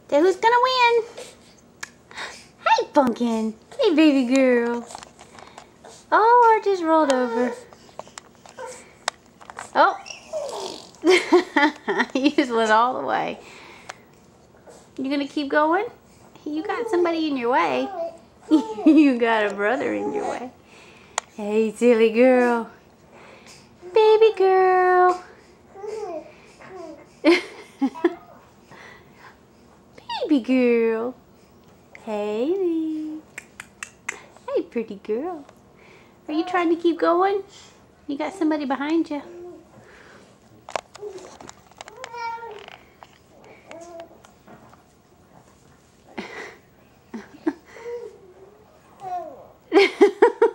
So who's gonna win? Hey, Pumpkin. Hey, baby girl. Oh, I just rolled over. Oh. You just went all the way. You gonna keep going? You got somebody in your way. You got a brother in your way. Hey, silly girl. Baby girl. Baby girl. Hey. Hey, pretty girl. Are you trying to keep going? You got somebody behind you.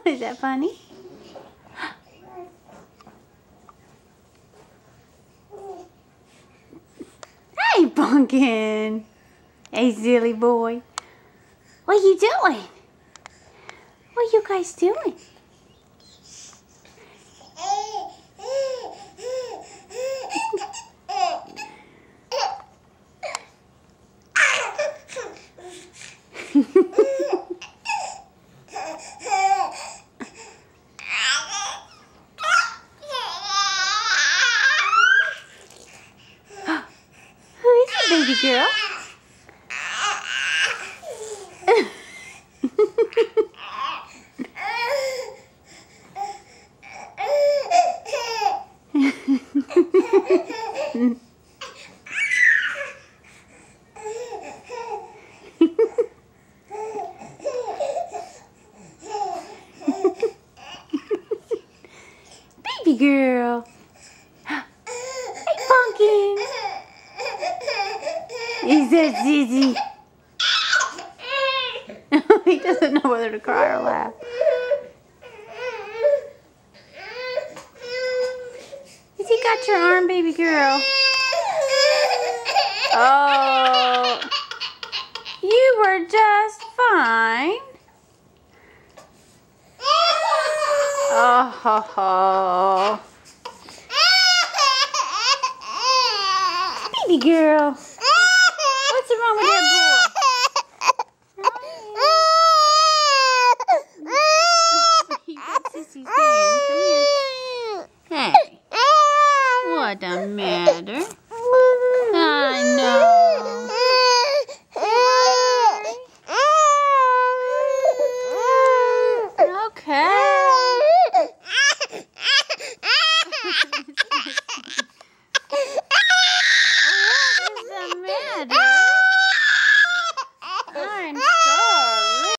Is that funny? Hey, Pumpkin. Hey, silly boy. What are you doing? What are you guys doing? Baby girl. Baby girl. Hey, Pumpkin. He said Zizi. He doesn't know whether to cry or laugh. Has he got your arm, baby girl? Oh, you were just fine. Oh, baby girl. What's wrong with that boy? You got Sissy's hand. Come here. Hey. What the matter? I know. Okay. What is the matter? I'm